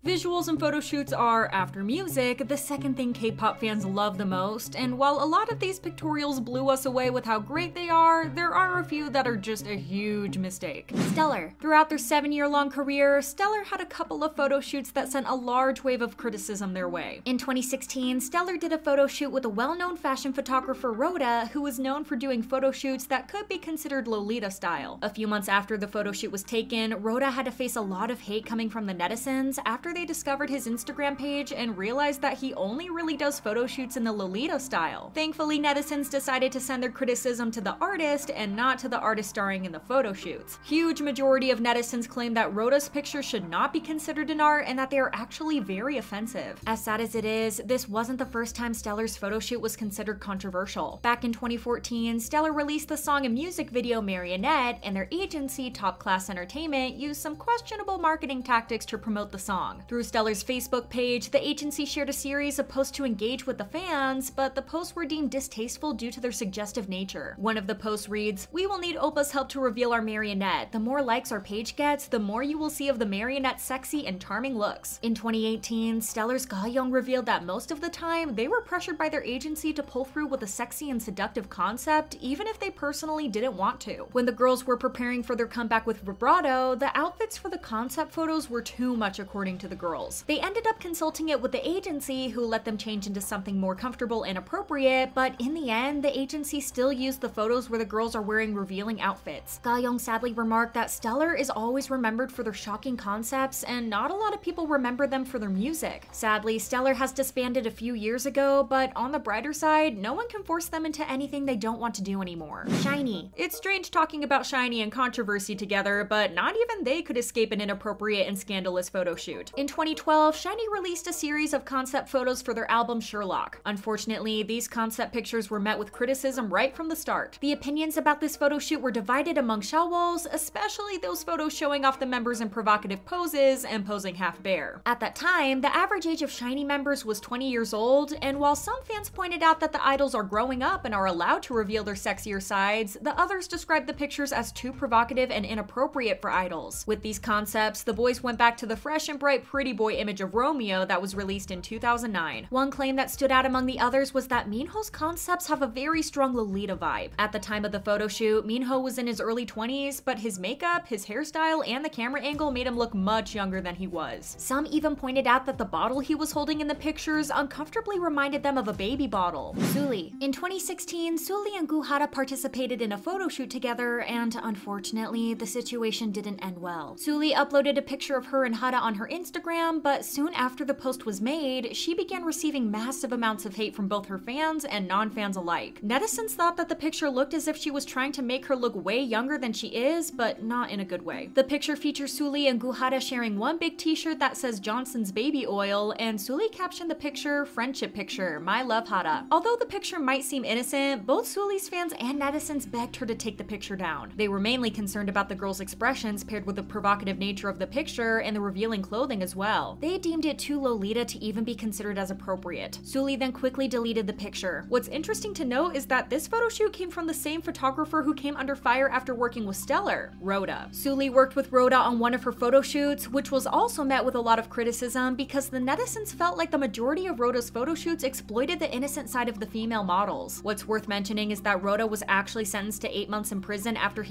Visuals and photo shoots are, after music, the second thing K-pop fans love the most, and while a lot of these pictorials blew us away with how great they are, there are a few that are just a huge mistake. Stellar. Throughout their 7-year-long career, Stellar had a couple of photo shoots that sent a large wave of criticism their way. In 2016, Stellar did a photo shoot with a well-known fashion photographer Rhoda, who was known for doing photo shoots that could be considered Lolita style. A few months after the photo shoot was taken, Rhoda had to face a lot of hate coming from the netizens after they discovered his Instagram page and realized that he only really does photo shoots in the Lolita style. Thankfully, netizens decided to send their criticism to the artist and not to the artist starring in the photo shoots. Huge majority of netizens claim that Rhoda's pictures should not be considered an art and that they are actually very offensive. As sad as it is, this wasn't the first time Stellar's photo shoot was considered controversial. Back in 2014, Stellar released the song and music video Marionette, and their agency, Top Class Entertainment, used some questionable marketing tactics to promote the song. Through Stellar's Facebook page, the agency shared a series of posts to engage with the fans, but the posts were deemed distasteful due to their suggestive nature. One of the posts reads, "We will need Oppa's help to reveal our marionette. The more likes our page gets, the more you will see of the marionette's sexy and charming looks." In 2018, Stellar's Ga-young revealed that most of the time, they were pressured by their agency to pull through with a sexy and seductive concept, even if they personally didn't want to. When the girls were preparing for their comeback with Vibrato, the outfits for the concept photos were too much according to the girls. They ended up consulting it with the agency, who let them change into something more comfortable and appropriate, but in the end, the agency still used the photos where the girls are wearing revealing outfits. Ga-young sadly remarked that Stellar is always remembered for their shocking concepts, and not a lot of people remember them for their music. Sadly, Stellar has disbanded a few years ago, but on the brighter side, no one can force them into anything they don't want to do anymore. SHINee. It's strange talking about SHINee and controversy together, but not even they could escape an inappropriate and scandalous photo shoot. In 2012, SHINee released a series of concept photos for their album Sherlock. Unfortunately, these concept pictures were met with criticism right from the start. The opinions about this photo shoot were divided among Shawwals, especially those photos showing off the members in provocative poses and posing half bare. At that time, the average age of SHINee members was 20 years old, and while some fans pointed out that the idols are growing up and are allowed to reveal their sexier sides, the others described the pictures as too provocative and inappropriate for idols. With these concepts, the boys went back to the fresh and bright pretty boy image of Romeo that was released in 2009. One claim that stood out among the others was that Minho's concepts have a very strong Lolita vibe. At the time of the photo shoot, Minho was in his early 20s, but his makeup, his hairstyle, and the camera angle made him look much younger than he was. Some even pointed out that the bottle he was holding in the pictures uncomfortably reminded them of a baby bottle. Sulli. In 2016, Sulli and Guhara participated in a photo shoot together, and unfortunately, the situation didn't end well. Sulli uploaded a picture of her and Hara on her Instagram, but soon after the post was made, she began receiving massive amounts of hate from both her fans and non-fans alike. Netizens thought that the picture looked as if she was trying to make her look way younger than she is, but not in a good way. The picture features Sulli and Guhara sharing one big t-shirt that says Johnson's Baby Oil, and Sulli captioned the picture, "Friendship picture, my love Hara." Although the picture might seem innocent, both Sulli's fans and netizens begged her to take the picture down. They were mainly concerned about the girl's expressions paired with the provocative nature of the picture and the revealing clothing as well. They deemed it too Lolita to even be considered as appropriate. Sulli then quickly deleted the picture. What's interesting to note is that this photo shoot came from the same photographer who came under fire after working with Stellar, Rhoda. Sulli worked with Rhoda on one of her photo shoots, which was also met with a lot of criticism because the netizens felt like the majority of Rhoda's photo shoots exploited the innocent side of the female models. What's worth mentioning is that Rhoda was actually sentenced to 8 months in prison after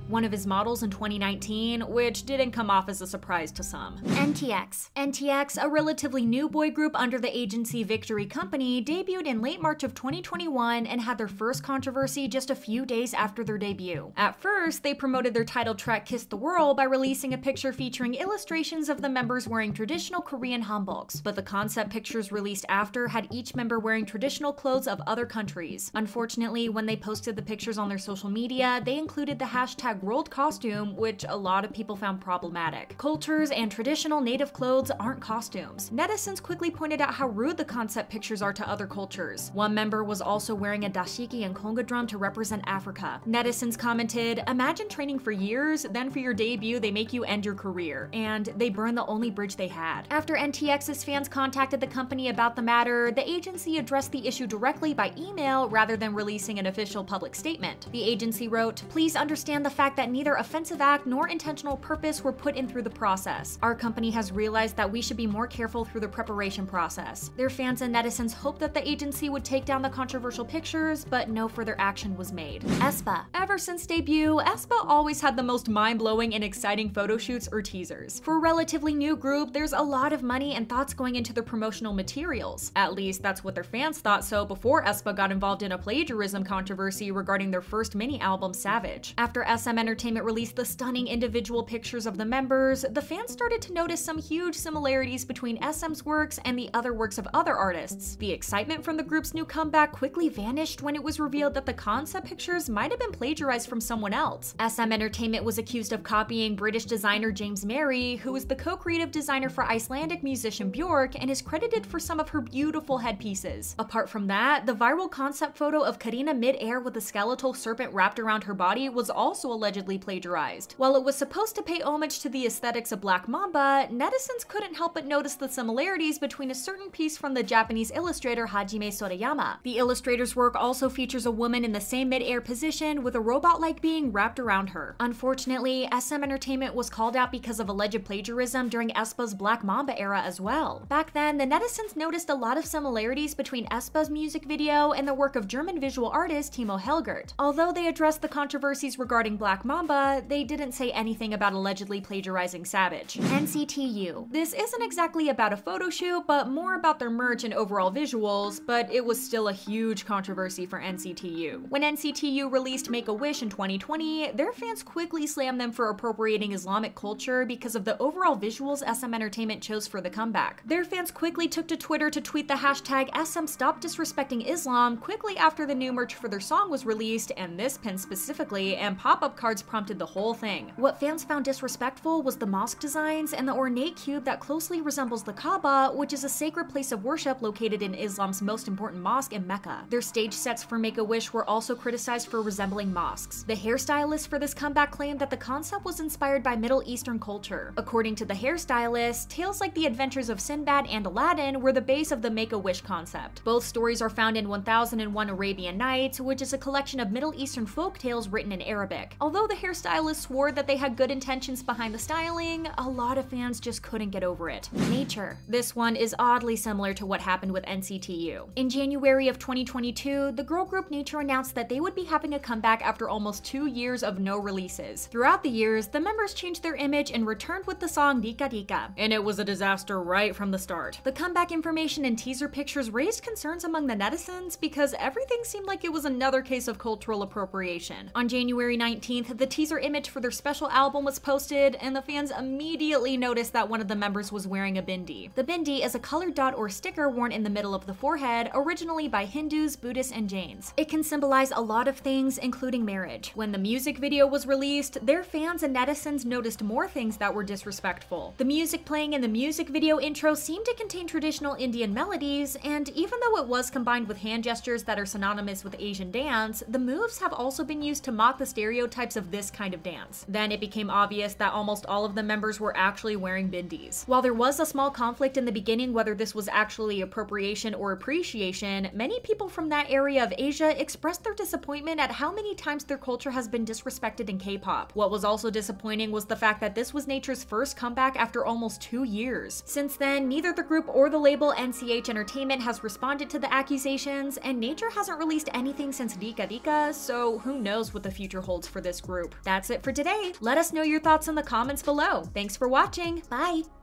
one of his models in 2019, which didn't come off as a surprise to some. NTX. NTX, a relatively new boy group under the agency Victory Company, debuted in late March of 2021 and had their first controversy just a few days after their debut. At first, they promoted their title track Kiss the World by releasing a picture featuring illustrations of the members wearing traditional Korean hanboks, but the concept pictures released after had each member wearing traditional clothes of other countries. Unfortunately, when they posted the pictures on their social media, they included the hashtag world costume, which a lot of people found problematic. Cultures and traditional native clothes aren't costumes. Netizens quickly pointed out how rude the concept pictures are to other cultures. One member was also wearing a dashiki and conga drum to represent Africa. Netizens commented, "Imagine training for years, then for your debut they make you end your career, and they burn the only bridge they had." After NTX's fans contacted the company about the matter, the agency addressed the issue directly by email rather than releasing an official public statement. The agency wrote, "Please understand the fact fact that neither offensive act nor intentional purpose were put in through the process. Our company has realized that we should be more careful through the preparation process. Their fans and netizens hoped that the agency would take down the controversial pictures, but no further action was made. aespa. Ever since debut, aespa always had the most mind-blowing and exciting photo shoots or teasers. For a relatively new group, there's a lot of money and thoughts going into their promotional materials. At least that's what their fans thought so before aespa got involved in a plagiarism controversy regarding their first mini-album, Savage. After SM Entertainment released the stunning individual pictures of the members, the fans started to notice some huge similarities between SM's works and the other works of other artists. The excitement from the group's new comeback quickly vanished when it was revealed that the concept pictures might have been plagiarized from someone else. SM Entertainment was accused of copying British designer James Merry, who is the co-creative designer for Icelandic musician Björk and is credited for some of her beautiful headpieces. Apart from that, the viral concept photo of Karina mid-air with a skeletal serpent wrapped around her body was also allegedly plagiarized. While it was supposed to pay homage to the aesthetics of Black Mamba, netizens couldn't help but notice the similarities between a certain piece from the Japanese illustrator Hajime Sorayama. The illustrator's work also features a woman in the same mid-air position with a robot-like being wrapped around her. Unfortunately, SM Entertainment was called out because of alleged plagiarism during aespa's Black Mamba era as well. Back then, the netizens noticed a lot of similarities between aespa's music video and the work of German visual artist Timo Helgert. Although they addressed the controversies regarding Black Mamba, they didn't say anything about allegedly plagiarizing Savage. NCTU. This isn't exactly about a photo shoot, but more about their merch and overall visuals, but it was still a huge controversy for NCTU. When NCTU released Make-A-Wish in 2020, their fans quickly slammed them for appropriating Islamic culture because of the overall visuals SM Entertainment chose for the comeback. Their fans quickly took to Twitter to tweet the hashtag SM Stop Disrespecting Islam quickly after the new merch for their song was released, and this pin specifically, and pop-up cards prompted the whole thing. What fans found disrespectful was the mosque designs and the ornate cube that closely resembles the Kaaba, which is a sacred place of worship located in Islam's most important mosque in Mecca. Their stage sets for Make-A-Wish were also criticized for resembling mosques. The hairstylist for this comeback claimed that the concept was inspired by Middle Eastern culture. According to the hairstylist, tales like the adventures of Sinbad and Aladdin were the base of the Make-A-Wish concept. Both stories are found in 1001 Arabian Nights, which is a collection of Middle Eastern folk tales written in Arabic. Although the hairstylist swore that they had good intentions behind the styling, a lot of fans just couldn't get over it. Nature. This one is oddly similar to what happened with NCTU. In January of 2022, the girl group Nature announced that they would be having a comeback after almost 2 years of no releases. Throughout the years, the members changed their image and returned with the song Dika Dika, and it was a disaster right from the start. The comeback information and teaser pictures raised concerns among the netizens because everything seemed like it was another case of cultural appropriation. On January 19th, the teaser image for their special album was posted, and the fans immediately noticed that one of the members was wearing a bindi. The bindi is a colored dot or sticker worn in the middle of the forehead, originally by Hindus, Buddhists, and Jains. It can symbolize a lot of things, including marriage. When the music video was released, their fans and netizens noticed more things that were disrespectful. The music playing in the music video intro seemed to contain traditional Indian melodies, and even though it was combined with hand gestures that are synonymous with Asian dance, the moves have also been used to mock the stereotypes of this kind of dance. Then it became obvious that almost all of the members were actually wearing bindis. While there was a small conflict in the beginning whether this was actually appropriation or appreciation, many people from that area of Asia expressed their disappointment at how many times their culture has been disrespected in K-pop. What was also disappointing was the fact that this was Nature's first comeback after almost 2 years. Since then, neither the group or the label NCH Entertainment has responded to the accusations, and Nature hasn't released anything since Dika Dika, so who knows what the future holds for this group. That's it for today. Let us know your thoughts in the comments below. Thanks for watching. Bye!